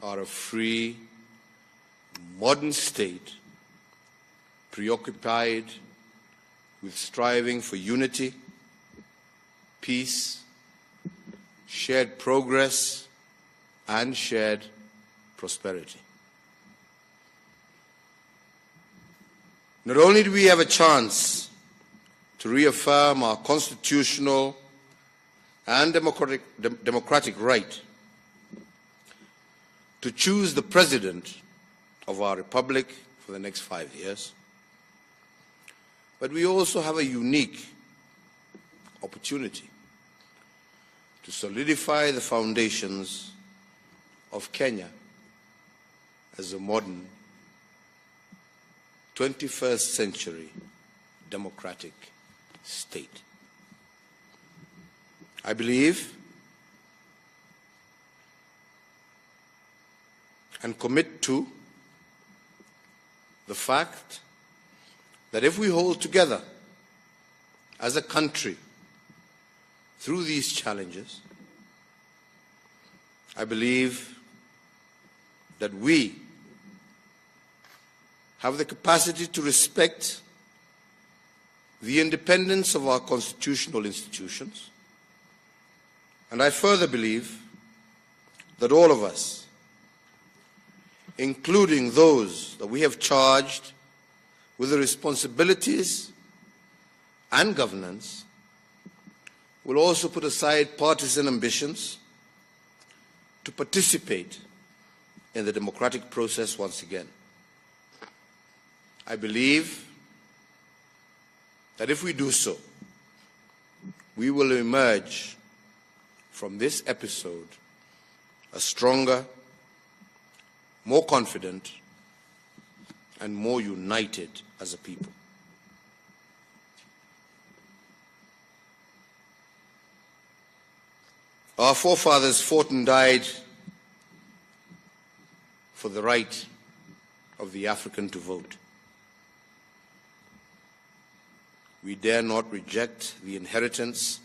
are a free, modern state preoccupied with striving for unity, peace, shared progress, and shared prosperity. Not only do we have a chance to reaffirm our constitutional and democratic right to choose the President of our Republic for the next 5 years, but we also have a unique opportunity to solidify the foundations of Kenya as a modern 21st century democratic state. I believe and commit to the fact that if we hold together as a country through these challenges, I believe that we have the capacity to respect the independence of our constitutional institutions. And I further believe that all of us, including those that we have charged with the responsibilities and governance, will also put aside partisan ambitions to participate in the democratic process once again. I believe that if we do so, we will emerge from this episode a stronger, more confident, and more united as a people. Our forefathers fought and died for the right of the African to vote. We dare not reject the inheritance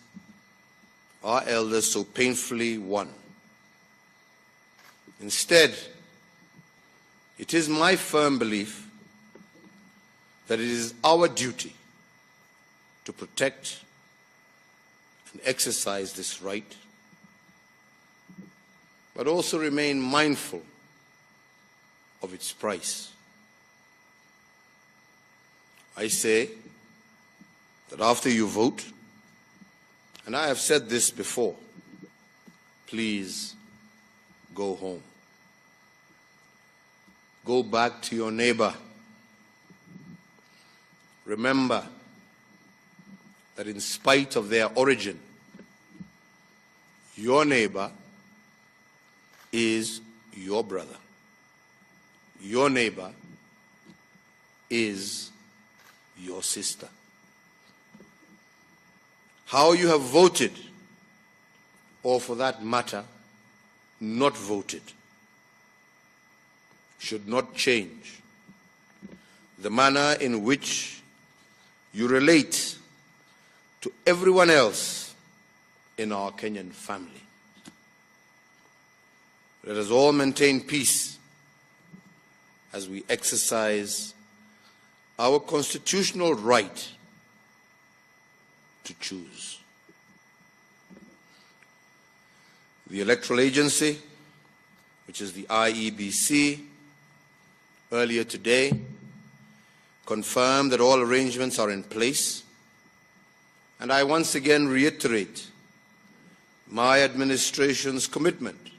our elders so painfully won. Instead, it is my firm belief that it is our duty to protect and exercise this right, but also remain mindful of its price. I say that after you vote, and I have said this before, please go home. Go back to your neighbor. Remember that in spite of their origin, your neighbor is your brother. Your neighbor is your sister. How you have voted, or for that matter, not voted, should not change the manner in which you relate to everyone else in our Kenyan family. Let us all maintain peace as we exercise our constitutional right to choose. The Electoral Agency, which is the IEBC, earlier today confirmed that all arrangements are in place, and I once again reiterate my administration's commitment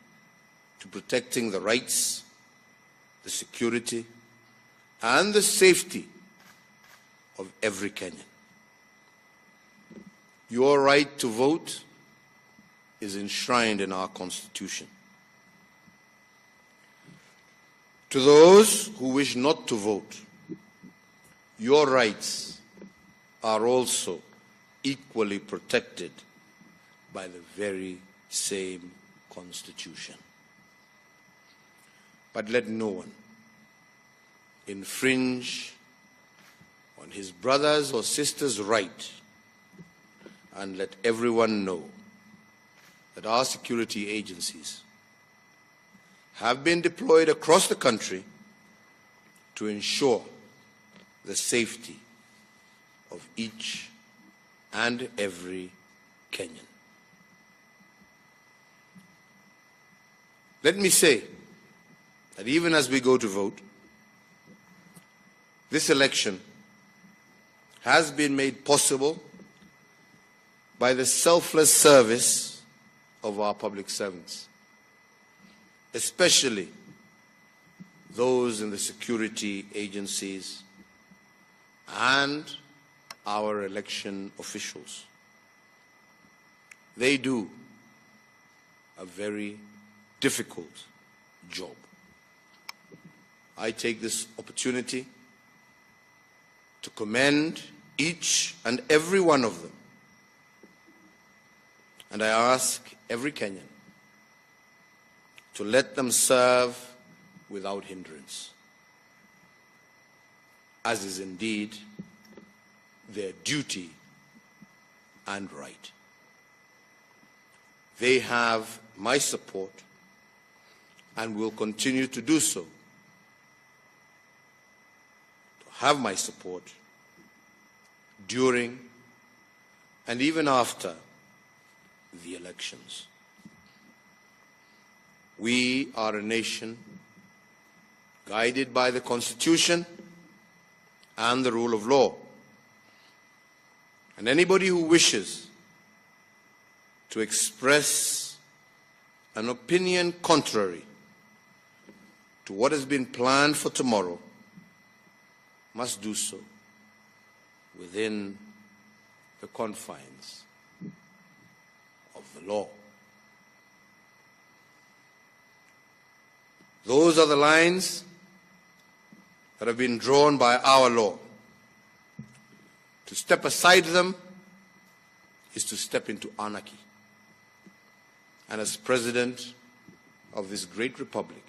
to protecting the rights, the security, and the safety of every Kenyan. Your right to vote is enshrined in our Constitution. To those who wish not to vote, your rights are also equally protected by the very same Constitution. But let no one infringe on his brother's or sister's right, and let everyone know that our security agencies have been deployed across the country to ensure the safety of each and every Kenyan. Let me say that even as we go to vote, this election has been made possible by the selfless service of our public servants, especially those in the security agencies and our election officials. They do a very difficult job. I take this opportunity to commend each and every one of them, and I ask every Kenyan to let them serve without hindrance, as is indeed their duty and right. They have my support and will continue to do so, to have my support during and even after the elections. We are a nation guided by the Constitution and the rule of law. And anybody who wishes to express an opinion contrary to what has been planned for tomorrow must do so within the confines of the law. Those are the lines that have been drawn by our law. To step aside them is to step into anarchy. And as President of this great republic,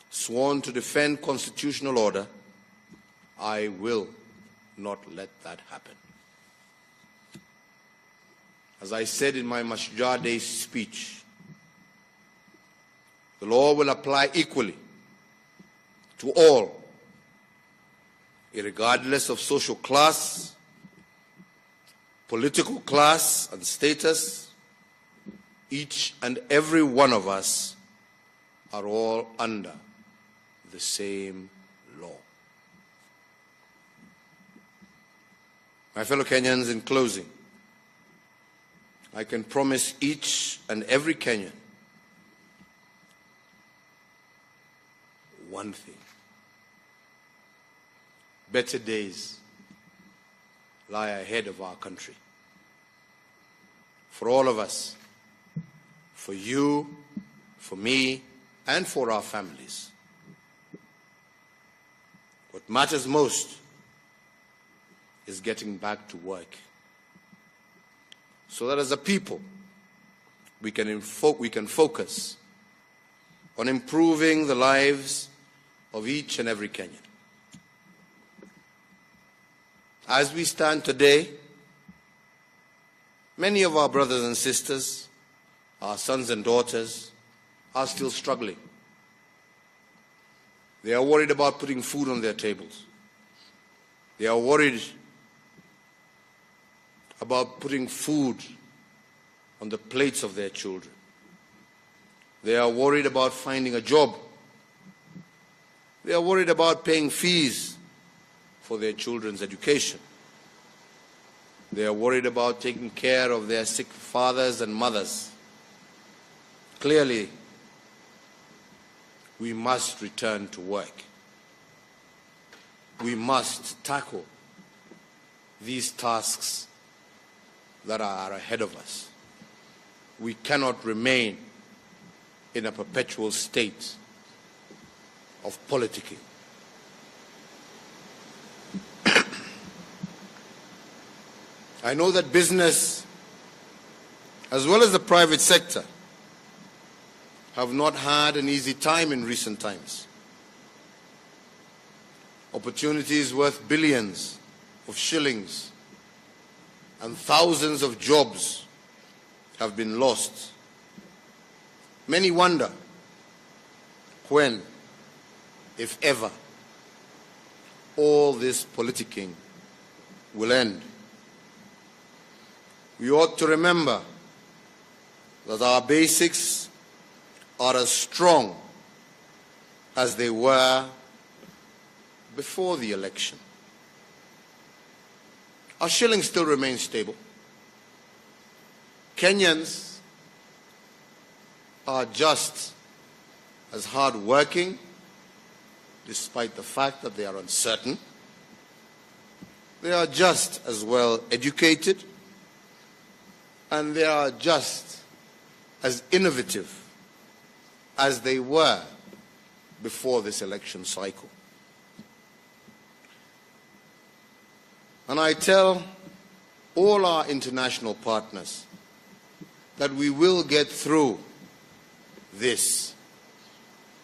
sworn to defend constitutional order, I will not let that happen. As I said in my Mashujaa Day speech, the law will apply equally to all, irregardless of social class, political class and status. Each and every one of us are all under the same law. My fellow Kenyans, in closing, I can promise each and every Kenyan one thing: better days lie ahead of our country. For all of us, for you, for me, and for our families. What matters most is getting back to work, so that as a people we can focus on improving the lives of each and every Kenyan. As we stand today, many of our brothers and sisters, our sons and daughters, are still struggling. They are worried about putting food on their tables. They are worried about putting food on the plates of their children. They are worried about finding a job. They are worried about paying fees for their children's education. They are worried about taking care of their sick fathers and mothers. Clearly, we must return to work. We must tackle these tasks that are ahead of us. We cannot remain in a perpetual state of politicking. I know that business, as well as the private sector, have not had an easy time in recent times. Opportunities worth billions of shillings and thousands of jobs have been lost. Many wonder when, if ever, all this politicking will end. We ought to remember that our basics are as strong as they were before the election. Our shilling still remains stable. Kenyans are just as hard-working, despite the fact that they are uncertain. They are just as well educated, and they are just as innovative as they were before this election cycle. And I tell all our international partners that we will get through this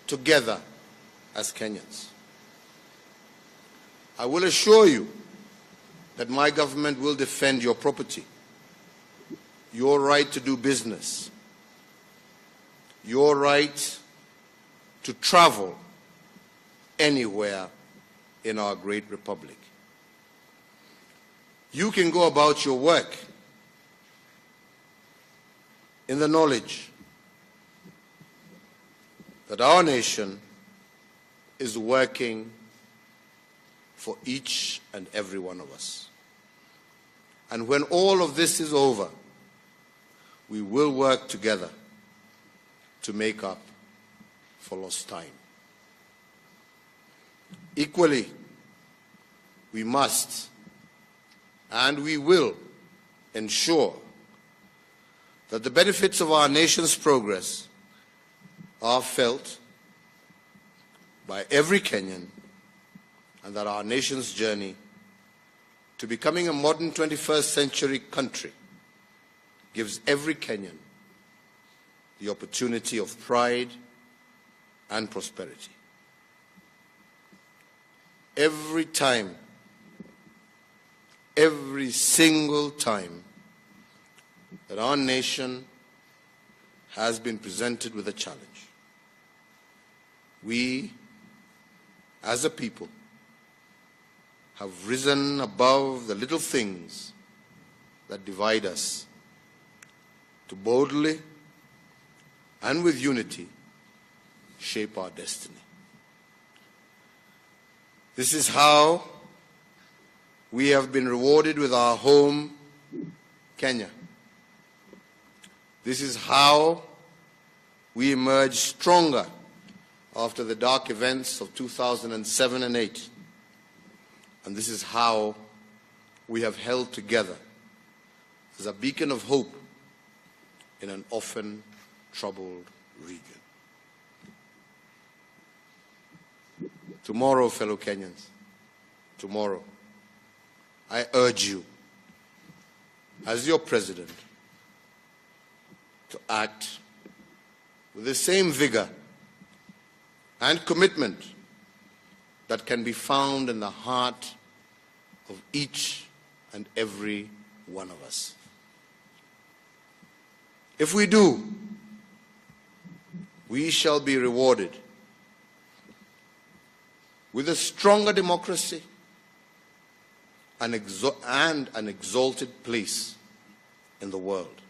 together as Kenyans. I will assure you that my government will defend your property, your right to do business, your right to travel anywhere in our great republic. You can go about your work in the knowledge that our nation is working for each and every one of us. And when all of this is over, we will work together to make up for lost time. Equally, we must and we will ensure that the benefits of our nation's progress are felt by every Kenyan, and that our nation's journey to becoming a modern 21st century country gives every Kenyan the opportunity of pride and prosperity. Every time, every single time that our nation has been presented with a challenge, we, as a people, have risen above the little things that divide us to boldly and with unity shape our destiny. This is how we have been rewarded with our home, Kenya. This is how we emerged stronger after the dark events of 2007 and 8. And this is how we have held together as a beacon of hope in an often troubled region. Tomorrow, fellow Kenyans, tomorrow, I urge you, as your president, to act with the same vigor and commitment that can be found in the heart of each and every one of us. If we do, we shall be rewarded with a stronger democracy and an exalted place in the world.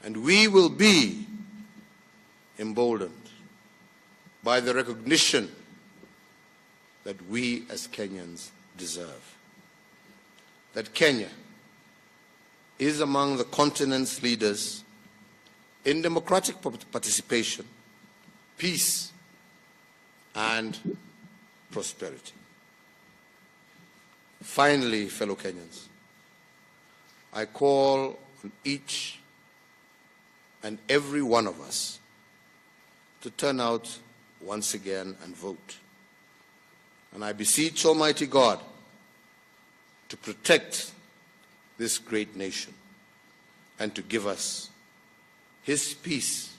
And we will be emboldened by the recognition that we as Kenyans deserve. That Kenya is among the continent's leaders in democratic participation, peace, and prosperity. Finally, fellow Kenyans, I call on each and every one of us to turn out once again and vote. And I beseech Almighty God to protect this great nation and to give us His peace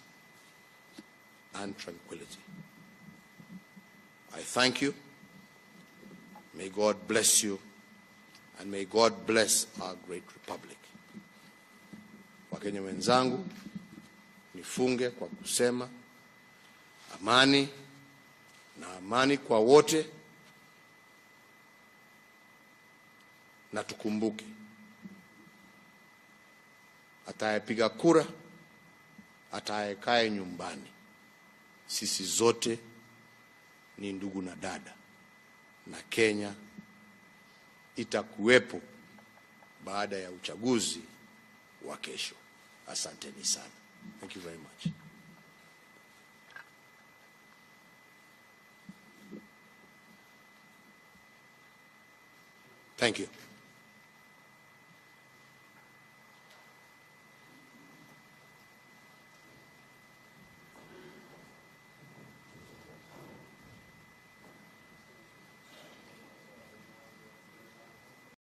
and tranquility. I thank you. May God bless you, and may God bless our great republic. Wakenya wenzangu, nifunge kwa kusema amani na amani kwa wote, na tukumbuke atayepiga kura, atayekae nyumbani, sisi zote ni ndugu na dada, na Kenya itakuwepo baada ya uchaguzi wa kesho. Asanteni sana. Thank you very much. Thank you.